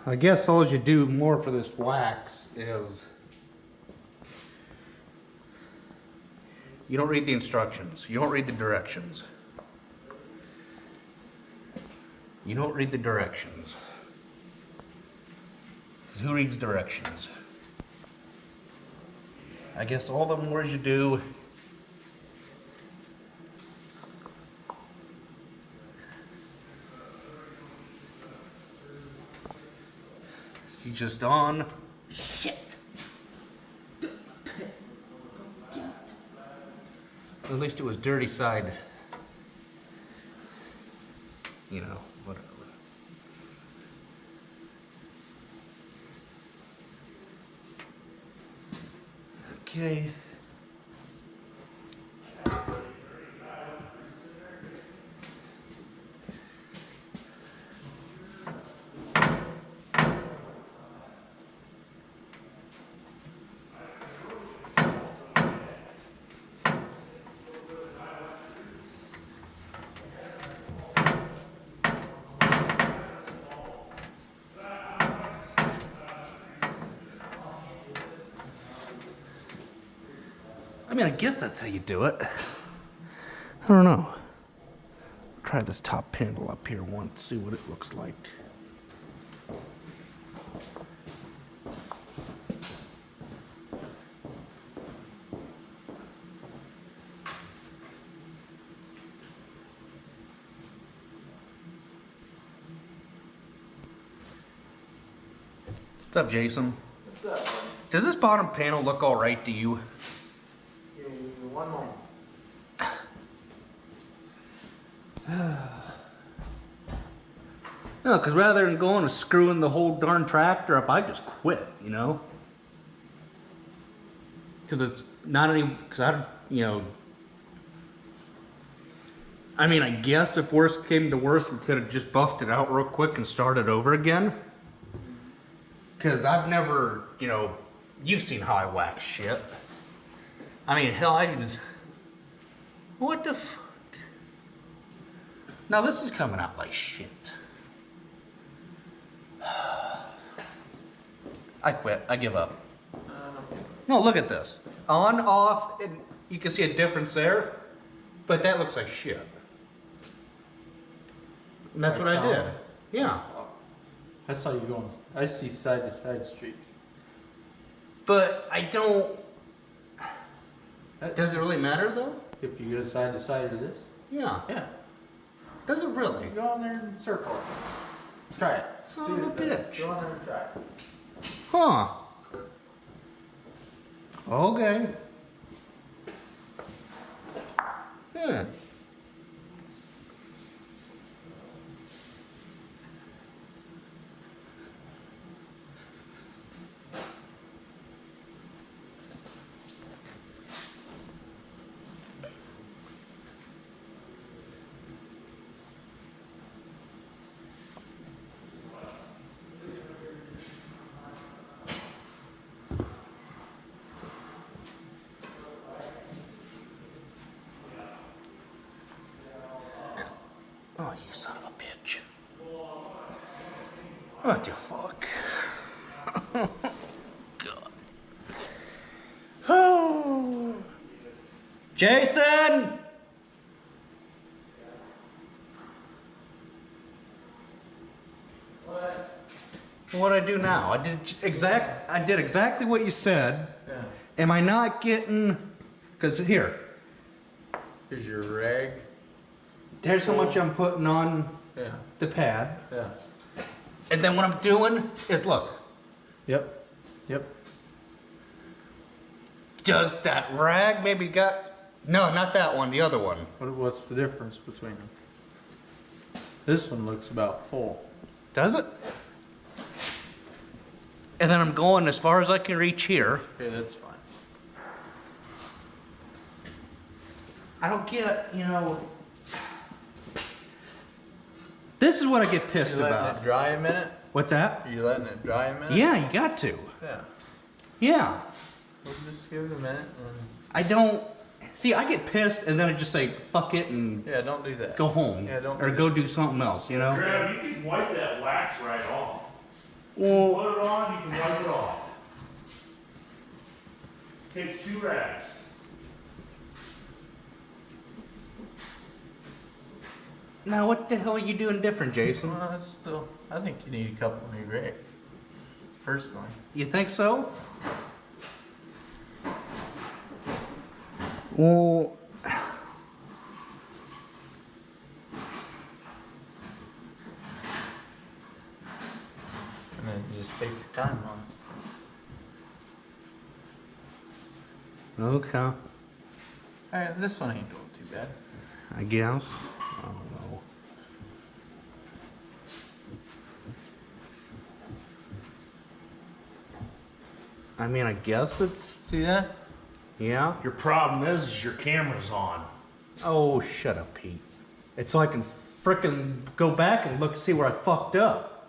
I guess all you do more for this wax is you don't read the instructions. You don't read the directions. You don't read the directions. 'Cause who reads directions? I guess all the more you do, you just on shit. At least it was dirty side. You know, whatever. Okay. I mean, I guess that's how you do it. I don't know. Try this top panel up here once, see what it looks like. What's up, Jason? What's up? Does this bottom panel look all right to you? One moment. No, because rather than going and screwing the whole darn tractor up, I just quit, you know? Because it's not any, because I, you know, I mean, I guess if worst came to worst, we could have just buffed it out real quick and started over again. Because I've never, you know, you've seen how I wax shit. I mean, hell, I can just, what the fuck? Now this is coming out like shit. I quit, I give up. No, look at this. On, off, and you can see a difference there, but that looks like shit. And that's what I did. Yeah. I saw you going, I see side to side streaks. But I don't, does it really matter though? If you go side to side of this? Yeah. Yeah. Does it really? Go on there and circle it. Try it. Son See of a what it does. bitch. Go on there and try it. Huh. Okay. Yeah. Oh, you son of a bitch. What the fuck? God. Oh. Jason! What? What do I do now? I did exactly what you said. Yeah. Am I not getting, because here, Here's your rag. there's how much I'm putting on Yeah. the pad. Yeah. And then what I'm doing is, look, Yep. Yep. does that rag maybe got, no, not that one, the other one. What's the difference between them? This one looks about full. Does it? And then I'm going as far as I can reach here. Okay, that's fine. I don't get, you know, this is what I get pissed You letting about. it dry a minute? What's that? Are you letting it dry a minute? Yeah, you got to. Yeah. Yeah. We'll just give it a minute and I don't, see, I get pissed and then I just say, fuck it and yeah, don't do that. go home. Yeah, don't or do go that. do something else, you know? Trev, you can wipe that wax right off. Well, Put it on, you can wipe it off. Takes 2 rags. now what the hell are you doing different, Jason? Well, it's still, I think you need a couple new rigs. Personally. You think so? Well, And then just take your time on it. okay, Alright, this one ain't doing too bad. I guess. I don't know. I mean, I guess it's, See that? yeah. Your problem is your camera's on. Oh, shut up, Pete. It's so I can frickin' go back and look, see where I fucked up.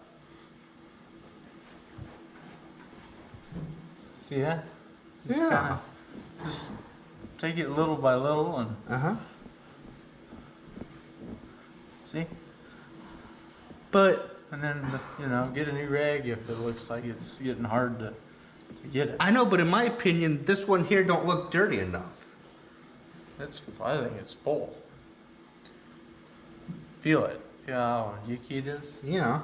See that? Just Yeah. kinda- just take it little by little and Uh-huh. see? But, And then, you know, get a new rag if it looks like it's getting hard to get it. I know, but in my opinion, this one here don't look dirty enough. I think it's full. Feel it. Feel how yucky it is. Yeah.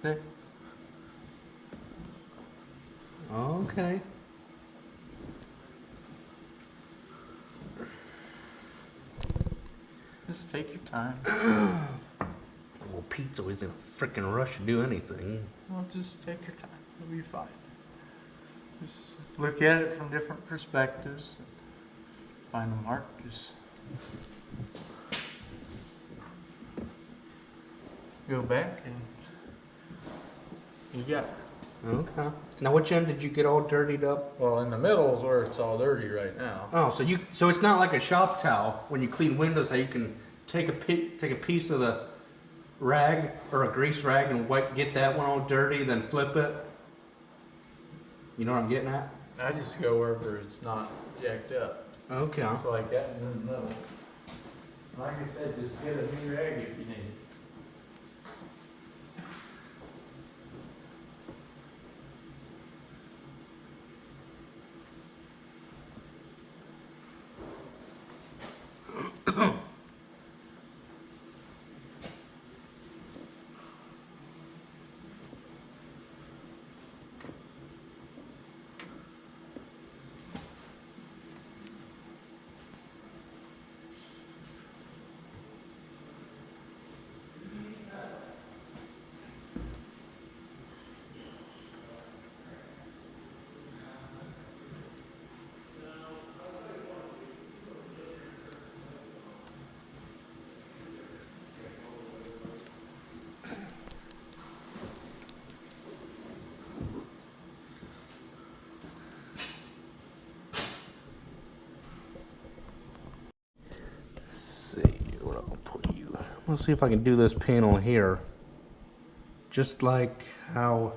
See? Okay. Just take your time. Well, Pete's always in a frickin' rush to do anything. Well, just take your time. It'll be fine. Just look at it from different perspectives. Find a mark. Just go back and you got it. Okay. Now, which end did you get all dirtied up? Well, in the middle is where it's all dirty right now. Oh, so it's not like a shop towel when you clean windows, how you can take a piece of the rag or a grease rag and get that one all dirty, then flip it. You know what I'm getting at? I just go wherever it's not jacked up. Okay. So like that in the middle. Like I said, just get a new rag if you need it. Let's see if I can do this panel here. Just like how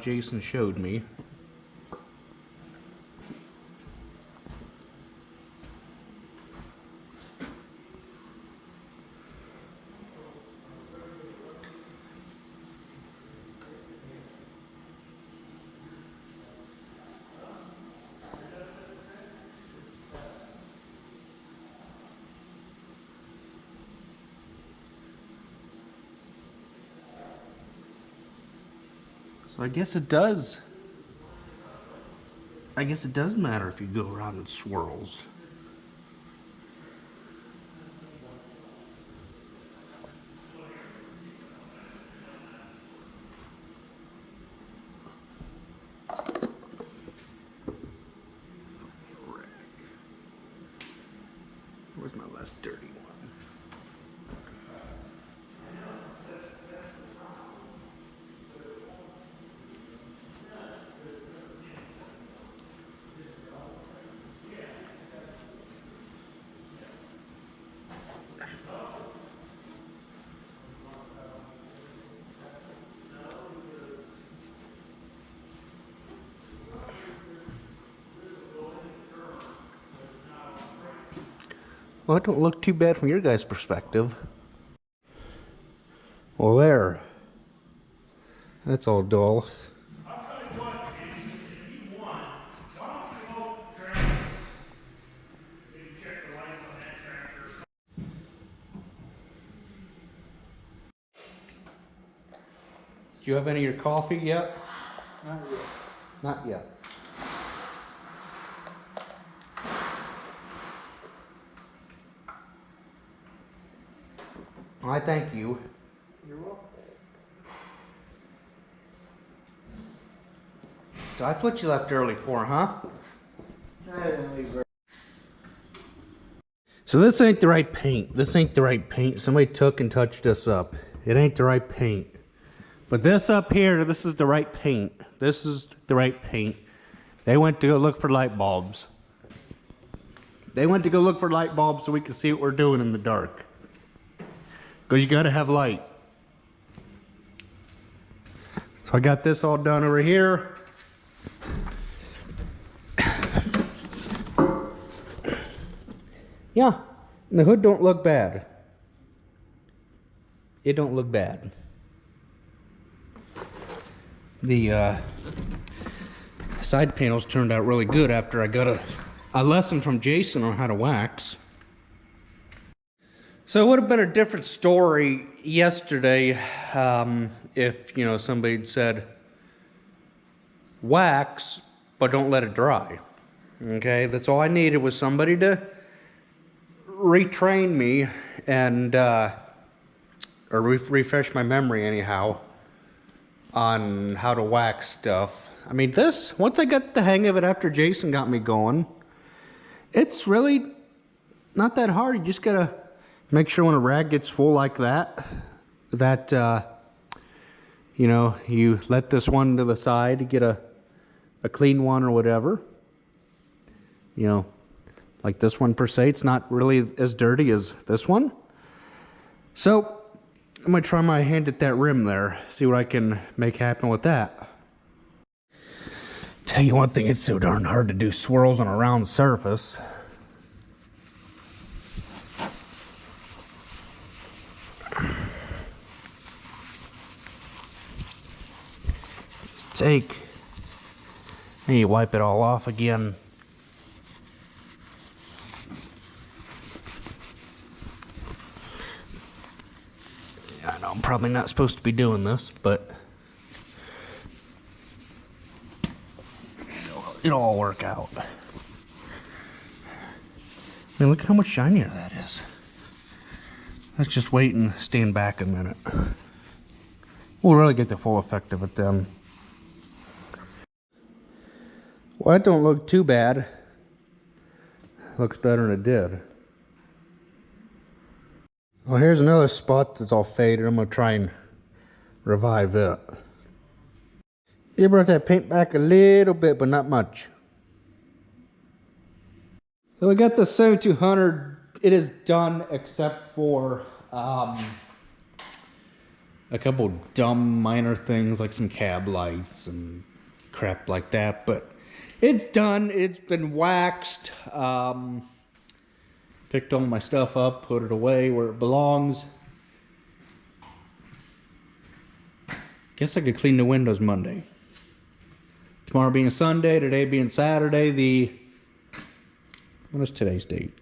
Jason showed me. So I guess it does matter if you go around in swirls. Where's my last dirty one? Well, it don't look too bad from your guys' perspective. Well, there. That's all dull. I'll tell you what, Jason, if you want, why don't you go tractor? Maybe check the lights on that tractor. Do you have any of your coffee yet? Not yet. Not yet. I thank you. You're welcome. So that's what you left early for, huh? I didn't leave very. So this ain't the right paint. This ain't the right paint. Somebody took and touched this up. It ain't the right paint. But this up here, this is the right paint. This is the right paint. They went to go look for light bulbs. They went to go look for light bulbs so we can see what we're doing in the dark. Because you gotta have light. So I got this all done over here. Yeah, and the hood don't look bad. It don't look bad. The side panels turned out really good after I got a lesson from Jason on how to wax. So it would have been a different story yesterday if, you know, somebody had said, wax, but don't let it dry. Okay, that's all I needed was somebody to retrain me and, or refresh my memory anyhow on how to wax stuff. I mean, this, once I got the hang of it after Jason got me going, it's really not that hard. You just gotta make sure when a rag gets full like that, you know, you let this one to the side to get a clean one or whatever. You know, like this one per se, it's not really as dirty as this one. So I'm gonna try my hand at that rim there, see what I can make happen with that. Tell you one thing, it's so darn hard to do swirls on a round surface. Take, and you wipe it all off again. I know I'm probably not supposed to be doing this, but it'll all work out. I mean, look how much shinier that is. Let's just wait and stand back a minute. We'll really get the full effect of it then. Well, that don't look too bad. Looks better than it did. Well, here's another spot that's all faded. I'm gonna try and revive it. You brought that paint back a little bit, but not much. So we got the 7200. It is done except for a couple dumb minor things like some cab lights and crap like that, but it's done. It's been waxed. Picked all my stuff up, put it away where it belongs. Guess I could clean the windows Monday. Tomorrow being Sunday, today being Saturday, what is today's date?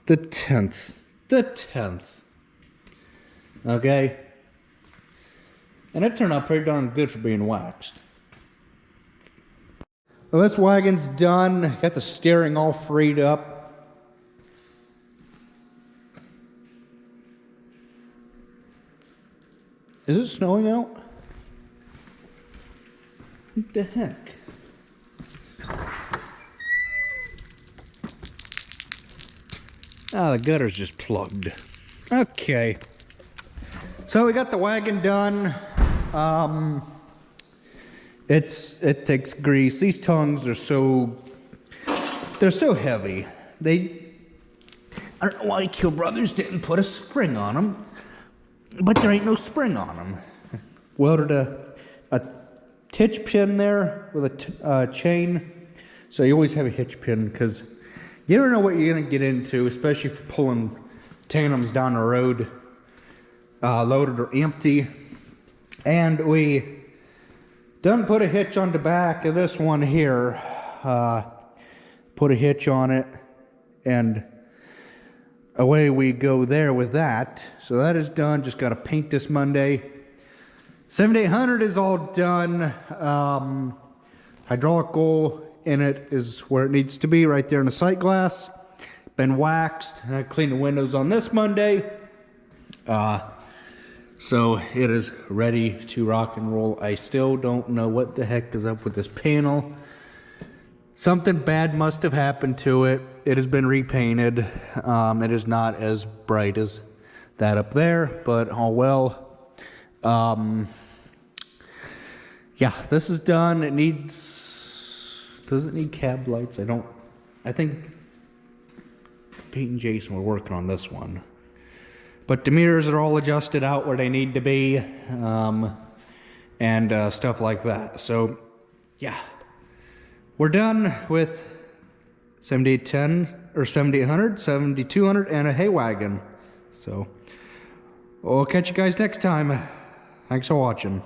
The 10th. The 10th. Okay? And it turned out pretty darn good for being waxed. Well, this wagon's done. Got the steering all freed up. Is it snowing out? What the heck? Ah, the gutter's just plugged. Okay. So we got the wagon done. It takes grease. These tongues are they're so heavy. I don't know why Kill Brothers didn't put a spring on them, but there ain't no spring on them. Welded a hitch pin there with a chain, so you always have a hitch pin because You never know what you're gonna get into, especially if you're pulling tandems down the road, loaded or empty. And we done put a hitch on the back of this one here. Put a hitch on it, and away we go there with that. So that is done. Just got to paint this Monday. 7800 is all done. Hydraulic oil in it is where it needs to be, right there in the sight glass. Been waxed. I cleaned the windows on this Monday. So it is ready to rock and roll. I still don't know what the heck is up with this panel. Something bad must have happened to it. It has been repainted. It is not as bright as that up there, but oh well. Yeah, this is done. It needs, does it need cab lights? I think Pete and Jason were working on this one. But the mirrors are all adjusted out where they need to be, and stuff like that. So, yeah. We're done with 7810, or 7800, 7200, and a hay wagon. So, we'll catch you guys next time. Thanks for watching.